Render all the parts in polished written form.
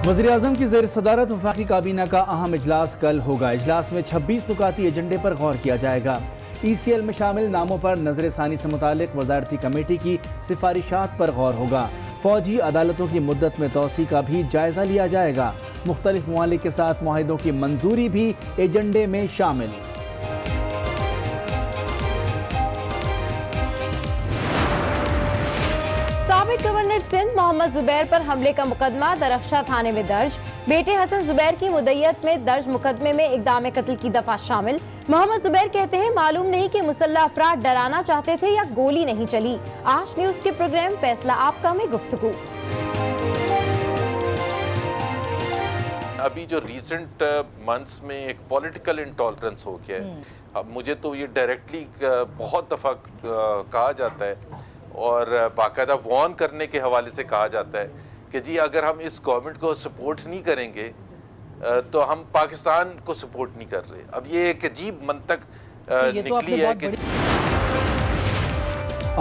वज़ीर-ए-आज़म की ज़ेर सदारत वफाकी काबीना का अहम इजलास कल होगा। इजलास में 26 नुकाती एजेंडे पर गौर किया जाएगा। ECL में शामिल नामों पर नजरसानी से मुतालिक वज़ारती कमेटी की सिफारिशात पर गौर होगा। फौजी अदालतों की मुद्दत में तोसी का भी जायजा लिया जाएगा। मुख्तलिफ ममालिक के साथ मुआहिदों की मंजूरी भी एजेंडे में शामिल। साबिक गवर्नर सिंध मोहम्मद जुबैर पर हमले का मुकदमा दरख्शा थाने में दर्ज। बेटे हसन जुबैर की मुद्दत में दर्ज मुकदमे में इक़दाम कत्ल की दफा शामिल। मोहम्मद जुबैर कहते हैं मालूम नहीं कि मुसल्लह अफराद डराना चाहते थे या गोली नहीं चली। आज न्यूज के प्रोग्राम फैसला आपका में गुफ्तगू। अभी जो रिसेंट मंथ्स में एक पॉलिटिकल इंटॉलरेंस हो गया है, अब मुझे तो ये डायरेक्टली बहुत दफ़ा कहा जाता है और बाकायदा वार्न करने के हवाले से कहा जाता है कि जी अगर हम इस गवर्नमेंट को सपोर्ट नहीं करेंगे तो हम पाकिस्तान को सपोर्ट नहीं कर रहे। अब ये एक अजीब मंतक निकली है कि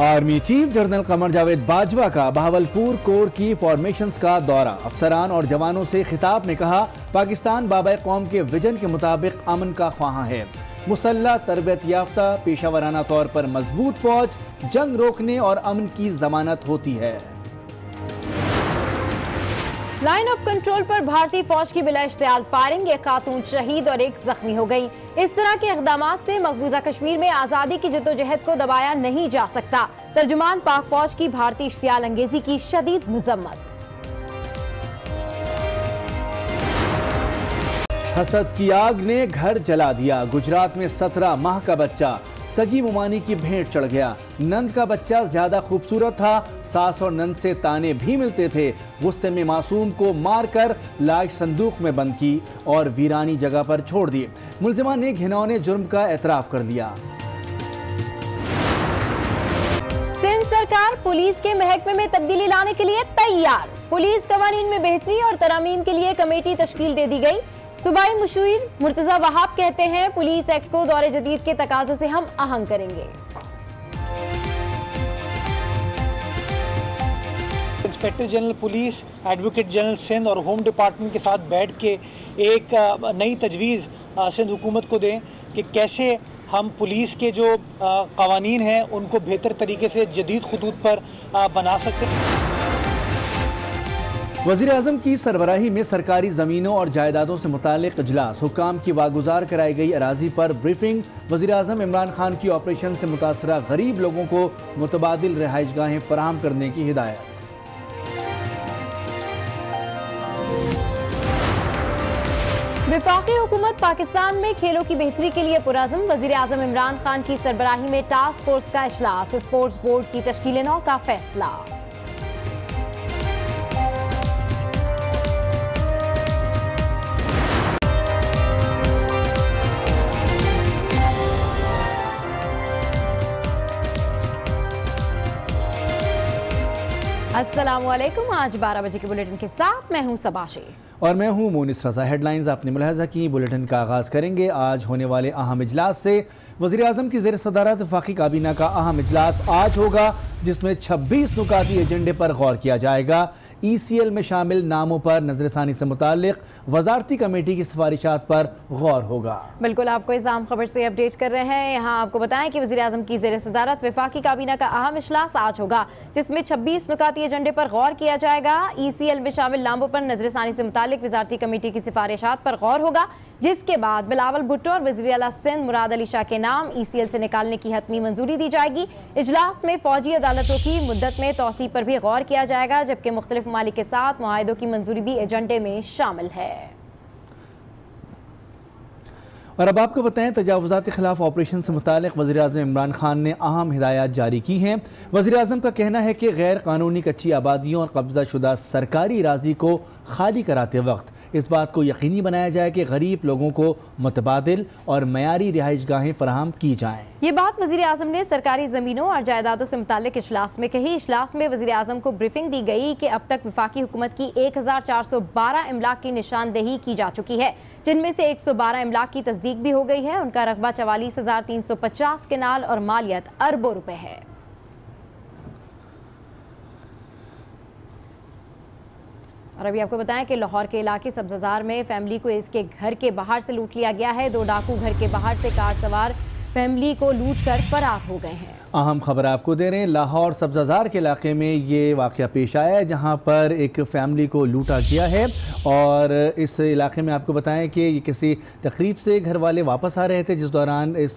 army chief general Qamar Javed Bajwa का बहावलपुर कोर की फॉर्मेशंस का दौरा। अफसरान और जवानों से खिताब में कहा पाकिस्तान बाबाए कौम के विजन के मुताबिक अमन का ख्वाहां है। मुसल्लह तरबियत याफ्ता पेशावराना तौर पर मजबूत फौज जंग रोकने और अमन की जमानत होती है। लाइन ऑफ कंट्रोल पर भारतीय फौज की बिला इश्तियाल फायरिंग, एक खातून शहीद और एक जख्मी हो गई। इस तरह के इक़दामात से मकबूजा कश्मीर में आज़ादी की जद्दोजहद को दबाया नहीं जा सकता। तर्जुमान पाक फौज की भारतीय इश्तियाल अंगेजी की शदीद मुज़म्मत। हसद की आग ने घर जला दिया। गुजरात में 17 माह का बच्चा सगी मुमानी की भेंट चढ़ गया। नंद का बच्चा ज्यादा खूबसूरत था। सास और नंद से ताने भी मिलते थे। गुस्से में मासूम को मारकर लाश संदूक में बंद की और वीरानी जगह पर छोड़ दी। मुलजिमा ने घिनौने जुर्म का एतराफ कर लिया। सिंध सरकार पुलिस के महकमे में तब्दीली लाने के लिए तैयार। पुलिस कवानीन में बेहतरी और तरमीम के लिए कमेटी तश्कील दे दी गई। सूबाई मुशीर मुर्तजा वहाब कहते हैं पुलिस एक्ट को दौरे जदीद के तकाजों से हम आहंग करेंगे। Inspector general police, advocate general Sindh और होम डिपार्टमेंट के साथ बैठ के एक नई तजवीज़ सिंध हुकूमत को दें कि कैसे हम पुलिस के जो कवानीन हैं उनको बेहतर तरीके से जदीद खतूत पर बना सकते हैं। वज़ीर-ए-आज़म की सरबराही में सरकारी ज़मीनों और जायदादों से मुतालिक इजलास। हुक्काम की वागुजार कराई गई अराजी पर ब्रीफिंग। वज़ीर-ए-आज़म इमरान खान की ऑपरेशन से मुतासरा गरीब लोगों को मुतबादिल रिहाइशगाहें फराहम करने की हिदायत। वफाकी हुकूमत पाकिस्तान में खेलों की बेहतरी के लिए पुरअज़्म। वज़ीर-ए-आज़म इमरान खान की सरबराही में टास्क फोर्स का इजलास। स्पोर्ट्स बोर्ड की तश्कील नौ का फैसला। अस्सलामुअलैकुम। आज 12 बजे के बुलेटिन के साथ मैं हूं सबाशी और मैं हूं मोनिस रजा। हेडलाइंस आपने मुलाहजा की। बुलेटिन का आगाज़ करेंगे आज होने वाले अहम इजलास से। वज़ीर-ए-आज़म की ज़ेर सदारत वफाकी काबीना का अहम इजलास आज होगा जिसमें 26 नुकाती एजेंडे पर गौर किया जाएगा। ECL में शामिल नामों पर नजरसानी से मुतालिक वजारती कमेटी की सिफारिशात पर गौर होगा। बिल्कुल, आपको इस आम खबर से अपडेट कर रहे हैं। यहाँ आपको बताएं कि वज़ीर-ए-आज़म की ज़ेर सदारत वफाकी काबीना का अहम इजलास आज होगा जिसमें 26 नुकाती एजेंडे पर गौर किया जाएगा। ECL में शामिल नामों पर नजरसानी से मुतालिक वजारती कमेटी की सिफारिशात पर गौर होगा जिसके बाद बिलावल भुट्टो और वज़ीर आला सिंध मुराद अली शाह के नाम ECL से निकालने की हतमी मंजूरी दी जाएगी। इजलास में फौजी अदालतों की मुद्दत में तौसी पर भी गौर किया जाएगा जबकि मुख्तलिफ ममालिक के साथ मुआहिदों की मंजूरी भी एजेंडे में शामिल है। और अब आपको बताएं तजावुज़ात के खिलाफ ऑपरेशन से मुतालिक वज़ीर-ए-आज़म इमरान खान ने अहम हिदायत जारी की हैं। वज़ीर-ए-आज़म का कहना है कि गैर कानूनी कच्ची आबादियों और कब्जा शुदा सरकारी अराज़ी को खाली कराते वक्त इस बात को यकीनी बनाया जाए कि गरीब लोगों को मुतबादिल और मयारी रिहाइशगाहें फराहम की जाएँ। ये बात वज़ीर-ए-आज़म ने सरकारी ज़मीनों और जायदादों से मुतालिक इजलास में कही। इजलास में वज़ीर-ए-आज़म को ब्रीफिंग दी गई कि अब तक वफाकी हुकूमत की 1412 इमलाक की निशानदेही की जा चुकी है जिनमें से 112 इमलाक की तस्दीक भी हो गई है। उनका रकबा 44,350 केनाल और मालियत अरबों रुपए है। और अभी आपको बताएं कि लाहौर के इलाके सब्ज़ाजार में फैमिली को इसके घर के बाहर से लूट लिया गया है। 2 डाकू घर के बाहर से कार सवार फैमिली को लूट कर फरार हो गए हैं। अहम खबर आपको दे रहे हैं, लाहौर सब्ज़ाजार के इलाके में ये वाक़या पेश आया है जहां पर एक फैमिली को लूटा गया है। और इस इलाके में आपको बताएं कि ये किसी तकरीब से घर वाले वापस आ रहे थे जिस दौरान इस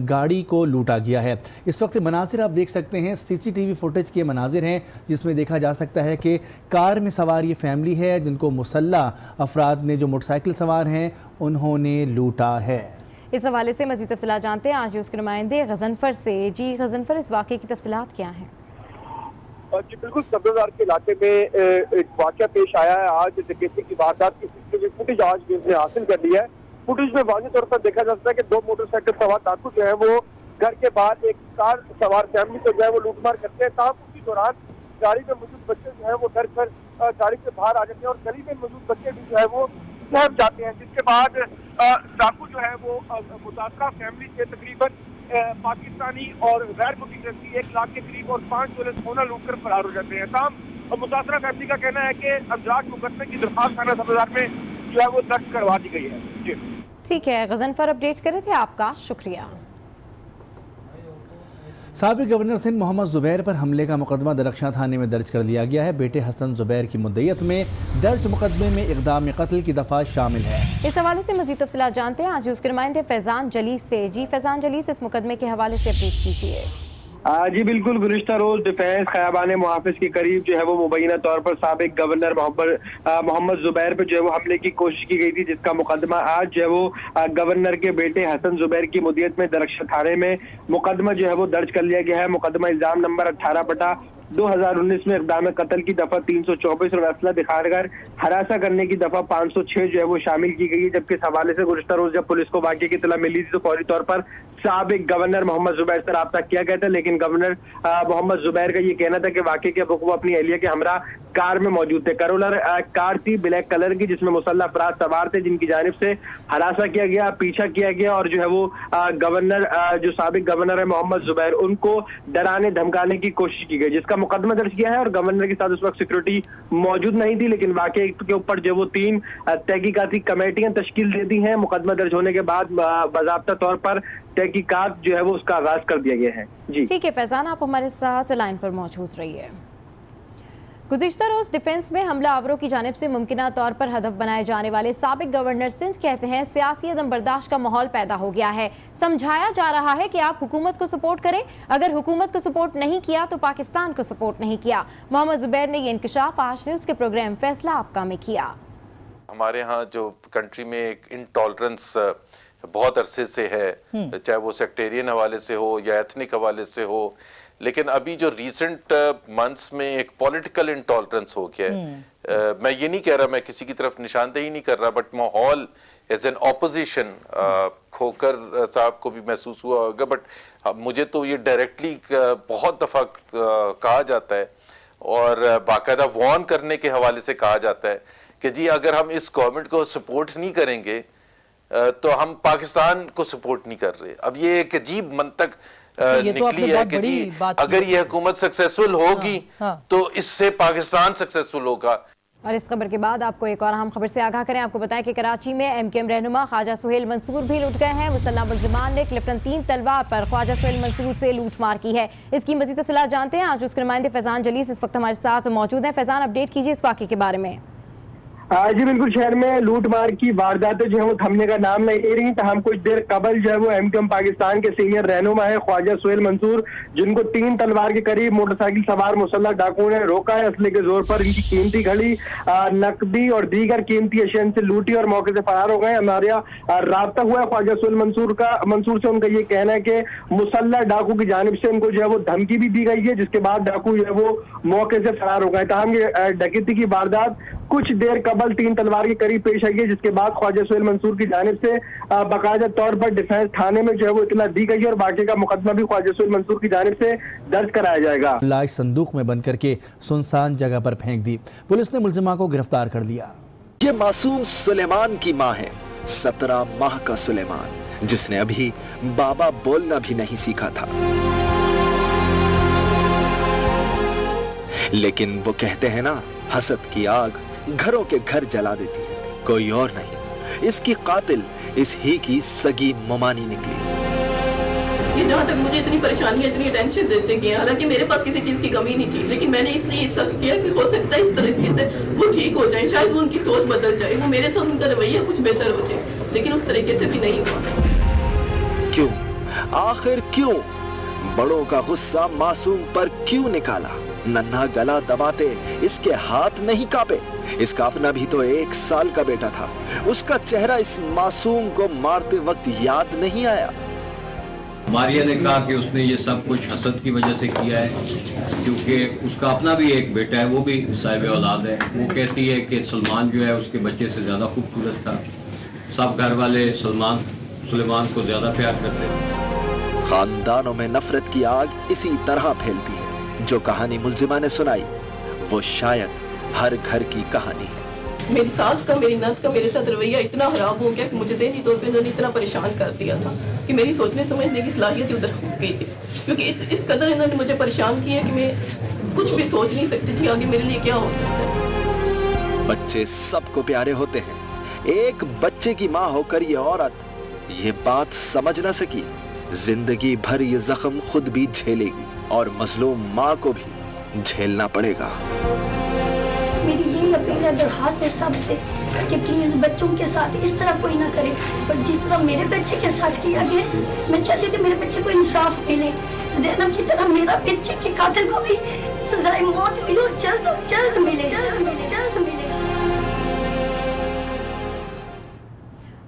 गाड़ी को लूटा गया है। इस वक्त मनाजिर आप देख सकते हैं, CCTV फुटेज के मनाजिर हैं जिसमें देखा जा सकता है कि कार में सवार ये फैमिली है जिनको मुसल्लह अफराद ने, जो मोटरसाइकिल सवार हैं, उन्होंने लूटा है। इस हवाले से मज़ीद तफसीलात जानते हैं आज उसके नुमाइंदे गजनफर से। जी गजनफर, इस वाक़े की तफसीलात क्या हैं? जी बिल्कुल, सब्ज़ाजार के इलाके में एक वाक़या पेश आया है। आज डकैती की वारदात की CCTV फुटेज आज भी उसने हासिल कर लिया है। फुटेज में वाज़ेह तौर पर देखा जा सकता है कि 2 मोटरसाइकिल सवार डाकू जो है वो घर के बाहर एक कार सवार फैमिली को जो है वो लूटमार करते हैं। तब उसी दौरान गाड़ी में मौजूद बच्चे जो है वो डर कर गाड़ी से बाहर आ जाते हैं और गली में मौजूद बच्चे भी जो है वो सहम जाते हैं, जिसके बाद डाकू जो है वो मुतासरा फैमिली से तकरीबन पाकिस्तानी और गैर मुल्की करेंसी 1 लाख के करीब और 5 तोले सोना लूट कर फरार हो जाते हैं। तमाम मुतासरा फैमिली का कहना है कि अमजाद मुकदमे की दरखास्त थाना सब्ज़ाजार में जो है वो दर्ज करवा दी गई है। जी ठीक है गजनफर, अपडेट करे थे, आपका शुक्रिया। साबिक गवर्नर सिंध मोहम्मद ज़ुबैर पर हमले का मुकदमा दरख्शां थाने में दर्ज कर लिया गया है। बेटे हसन ज़ुबैर की मुद्दईयत में दर्ज मुकदमे में इक़दाम कत्ल की दफ़ा शामिल है। इस हवाले से मज़ीद तफसीलात जानते हैं आज उसके नुमाइंदे फैज़ान जलीस से। जी फैज़ान जलीस, इस मुकदमे के हवाले से अपडेट कीजिए। जी बिल्कुल, गुज़िश्ता रोज डिफेंस खयाबान मुहाफिज के करीब जो है वो मुबैना तौर पर साबिक गवर्नर मोहम्मद ज़ुबैर पर जो है वो हमले की कोशिश की गई थी, जिसका मुकदमा आज जो है वो गवर्नर के बेटे हसन ज़ुबैर की मुद्दत में दरख्शां थाने में मुकदमा जो है वो दर्ज कर लिया गया है। मुकदमा इल्जाम नंबर 18/2019 में इक़दाम कत्ल की दफ़ा 324 और असला दिखाकर हरासा करने की दफ़ा 506 जो है वो शामिल की गई है। जबकि इस हवाले से गुज़िश्ता रोज जब पुलिस को वाक़े की इत्तला मिली थी तो फौरी तौर पर साबिक गवर्नर मोहम्मद ज़ुबैर से रब्ता किया गया था, लेकिन गवर्नर मोहम्मद ज़ुबैर का ये कहना था कि वाक़े के वक्त वो अपनी अहलिया के हमरा कार में मौजूद थे। करोलर कार थी ब्लैक कलर की, जिसमें मुसल्लह अफराद सवार थे जिनकी जानिब से हरासा किया गया, पीछा किया गया और जो है वो गवर्नर जो साबिक गवर्नर है मोहम्मद ज़ुबैर, उनको डराने धमकाने की कोशिश की गई, जिसका मुकदमा दर्ज किया है। और गवर्नर के साथ उस वक्त सिक्योरिटी मौजूद नहीं थी, लेकिन वाक़े के ऊपर जो वो 3 तहकीकाती कमेटियां तश्कील दे दी हैं। मुकदमा दर्ज होने के बाद बाज़ाब्ता तौर पर तहकीकात जो है वो उसका आगाज कर दिया गया है। जी ठीक है फैजान, आप हमारे साथ लाइन पर मौजूद रहिए। गुज़िश्ता रोज डिफेंस में हमला आवरों की जानिब से मुमकिना तौर पर हदफ बनाए जाने वाले साबिक गवर्नर सिंध कहते हैं सियासी अदम बर्दाश्त का माहौल पैदा हो गया है। समझाया जा रहा है कि आप हुकूमत को सपोर्ट करें, अगर हुकूमत को सपोर्ट नहीं किया तो पाकिस्तान को सपोर्ट नहीं किया। मोहम्मद ज़ुबैर ने यह इंकशाफ आज न्यूज़ के प्रोग्राम फैसला आपका में किया। हमारे यहाँ जो कंट्री में एक इंटॉलरेंस बहुत अरसे से है, चाहे वो सेक्टेरियन हवाले से हो या एथनिक हवाले से हो, लेकिन अभी जो रीसेंट मंथ्स में एक पॉलिटिकल इंटॉलरेंस हो गया है। मैं ये नहीं कह रहा, मैं किसी की तरफ निशानदेही नहीं कर रहा, बट माहौल एज एन ऑपोजिशन खोकर साहब को भी महसूस हुआ होगा, बट मुझे तो ये डायरेक्टली बहुत दफ़ा कहा जाता है और बाकायदा वार्न करने के हवाले से कहा जाता है कि जी अगर हम इस गवर्नमेंट को सपोर्ट नहीं करेंगे तो हम पाकिस्तान को सपोर्ट नहीं कर रहे। अब ये एक अजीब मंतक निकली है कि जी अगर ये हुकूमत सक्सेसफुल होगी तो इससे पाकिस्तान सक्सेसफुल होगा। और इस खबर के बाद आपको एक और अहम खबर से आगाह करें। आपको बताएं कि कराची में MKM रहनुमा ख्वाजा सुहेल मंसूर भी लुट गए हैं। मुसल्लह मुल्ज़िमान ने क्लिफ्टन 3 तलवार पर ख्वाजा सुहेल मंसूर से लूटमार की है। इसकी मज़ीद तफसीलात जानते हैं आज उसके नुमाइंदे फैज़ान जलीस इस वक्त हमारे साथ मौजूद हैं। फैज़ान, अपडेट कीजिए इस वाक़े के बारे में। जी बिल्कुल, शहर में लूटमार की वारदातें जो है वो थमने का नाम नहीं ले रही। तमाम कुछ देर कबल जो है वो MKM पाकिस्तान के सीनियर रहनुमा है ख्वाजा सुहेल मंसूर, जिनको 3 तलवार के करीब मोटरसाइकिल सवार मुसल्लह डाकुओं ने रोका है। असले के जोर पर इनकी कीमती घड़ी, नकदी और दीगर कीमती अशिया से लूटी और मौके से फरार हो गए। हमारे राब्ता हुआ ख्वाजा सुहेल मंसूर से। उनका ये कहना है कि मुसल्लह डाकू की जानिब से उनको जो है वो धमकी भी दी गई है, जिसके बाद डाकू जो है वो मौके से फरार हो गए। तमाम ये डकैती की वारदात कुछ देर कबल 3 तलवार के करीब पेश आई है, जिसके बाद ख्वाजा सुहेल मंसूर की जानिब से बाकायदा तौर पर डिफेंस थाने में जो है वो इत्तला दी गई है और बाकी का मुकदमा भी ख्वाजा सुहेल मंसूर की जानिब से दर्ज कराया जाएगा। लाश संदूक में बंद करके सुनसान जगह पर फेंक दी। पुलिस ने मुल्जिमा को गिरफ्तार कर लिया। ये मासूम सुलेमान की माँ है, 17 माह का सुलेमान, जिसने अभी बाबा बोलना भी नहीं सीखा था। लेकिन वो कहते हैं ना, हसद की आग घरों के घर जला देती है, कोई और नहीं, इसकी कातिल इस ही की सगी मोमानी निकली। ये जहाँ तक मुझे इतनी परेशानियां, इतनी टेंशन देते गए, हालांकि मेरे पास किसी चीज की कमी नहीं थी, लेकिन मैंने इसलिए ऐसा किया कि हो सकता है इस तरीके से वो ठीक हो जाए, शायद वो उनकी सोच बदल जाए, वो मेरे साथ उनका रवैया कुछ बेहतर हो जाए, लेकिन उस तरीके से भी नहीं हुआ। क्यों? आखिर क्यों? बड़ों का गुस्सा मासूम पर क्यों निकाला? नन्हा गला दबाते इसके हाथ नहीं कांपे। इसका अपना भी तो 1 साल का बेटा था, उसका चेहरा इस मासूम को मारते वक्त याद नहीं आया। मारिया ने कहा कि उसने ये सब कुछ हसद की वजह से किया है, क्योंकि उसका अपना भी एक बेटा है, वो भी साहिब औलाद है। वो कहती है कि सलमान जो है उसके बच्चे से ज़्यादा खूबसूरत था। सब घर वाले सुलेमान को ज़्यादा प्यार करते हैं। खानदानों में नफरत की आग इसी तरह फैलती है। जो कहानी मुल्जिमा ने सुनाई वो शायद हर घर की कहानी है। मेरी सास का, मेरी नंद का मेरे साथ रवैया इतना खराब हो गया कि मुझे ज़हनी तौर पे उन्होंने इतना परेशान कर दिया था कि मेरी सोचने समझने की सलाहियत उधर हो गई थी, क्योंकि इस कदर इन्होंने मुझे परेशान किया कि मैं कुछ भी सोच नहीं सकती थी आगे मेरे लिए क्या हो सकता है। बच्चे सबको प्यारे होते हैं, एक बच्चे की माँ होकर ये औरत ये बात समझ न सकी। जिंदगी भर ये जख्म खुद भी झेलेगी और मजलूम माँ को भी झेलना पड़ेगा। मेरी यही अपील है, दरखास्त है सबसे कि प्लीज बच्चों के साथ इस तरह कोई ना करे, पर जिस तरह मेरे बच्चे के साथ किया गया, मैं चाहती थी मेरे बच्चे को इंसाफ मिले, ज़ैनब की तरह मेरा बच्चे के कातिल को भी सजाए मौत मिले और जल्द मिले।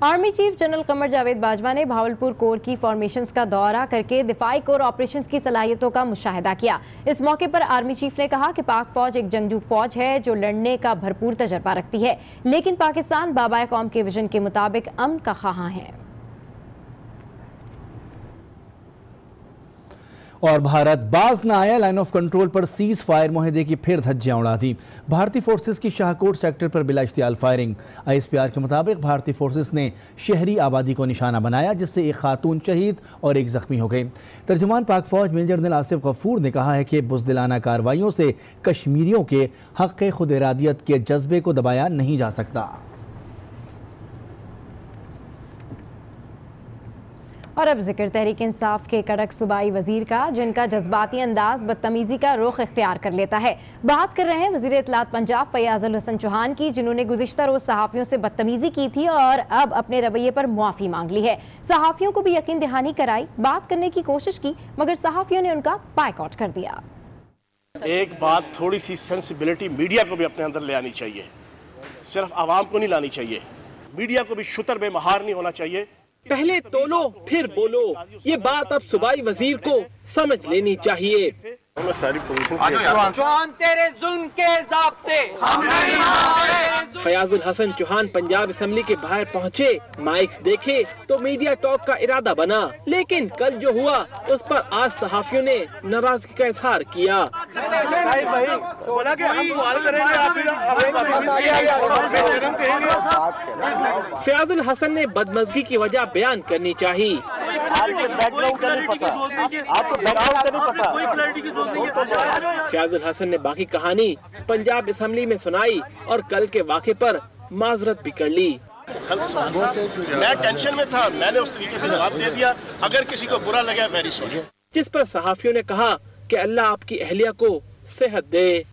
Army chief general Qamar Javed Bajwa ने भावलपुर कोर की फॉर्मेशंस का दौरा करके दिफाई कोर ऑपरेशंस की सलाहियतों का मुशाहिदा किया। इस मौके पर आर्मी चीफ ने कहा कि पाक फौज एक जंगजू फौज है जो लड़ने का भरपूर तजर्बा रखती है, लेकिन पाकिस्तान बाबाए कौम के विजन के मुताबिक अमन का ख्वाहां है। और भारत बाज न आया, लाइन ऑफ कंट्रोल पर सीज फायर मुहिदे की फिर धज्जियां उड़ा दी। भारतीय फोर्सेस की शाहकोट सेक्टर पर बिला इश्तियाल फायरिंग। ISPR के मुताबिक भारतीय फोर्सेस ने शहरी आबादी को निशाना बनाया, जिससे एक खातून शहीद और एक जख्मी हो गए। तर्जुमान पाक फौज मेजर जनरल आसिफ गफूर ने कहा है कि बुज़दिलाना कार्रवाइयों से कश्मीरियों के हक़ खुद इरादियत के जज्बे को दबाया नहीं जा सकता। और अब जिक्र तहरीक इंसाफ के कड़क सूबाई वजीर का, जिनका जज्बाती अंदाज बदतमीजी का रुख इख्तियार कर लेता है। बात कर रहे हैं वजीर इत्तलात पंजाब फयाजुल हसन चौहान की, जिन्होंने गुज़िश्ता रोज सहाफ़ियों से बदतमीजी की थी और अब अपने रवैये पर मुआफ़ी मांग ली है। सहाफ़ियों को भी यकीन दहानी कराई, बात करने की कोशिश की, मगर सहाफ़ियों ने उनका बायकॉट कर दिया। एक बात, थोड़ी सी सेंसिबिलिटी मीडिया को भी अपने अंदर ले आनी चाहिए, सिर्फ आवाम को नहीं लानी चाहिए। मीडिया को भी शुतर बेमहार नहीं होना चाहिए। पहले तोलो फिर बोलो, ये बात अब सूबाई वजीर को समझ लेनी चाहिए। तेरे जुल्म के ज़ाब्ते हम नहीं मानते। फयाजुल हसन चौहान पंजाब असेंबली के बाहर पहुँचे, माइक्स देखे तो मीडिया टॉक का इरादा बना, लेकिन कल जो हुआ उस पर आज सहाफियों ने नाराजगी का इजहार किया। फयाजुल हसन ने बदमज़गी की वजह बयान करनी चाहिए। आपके बैकग्राउंड का नहीं पता, आपको बैकग्राउंड का नहीं पता। फयाजुल हसन ने बाकी कहानी पंजाब असेंबली में सुनाई और कल के वाक़े पर माजरत भी कर ली। मैं टेंशन में था, मैंने उस तरीके से जवाब दे दिया। अगर किसी को बुरा लगा वेरी सॉरी। जिस पर सहाफियों ने कहा कि अल्लाह आपकी अहलिया को सेहत दे।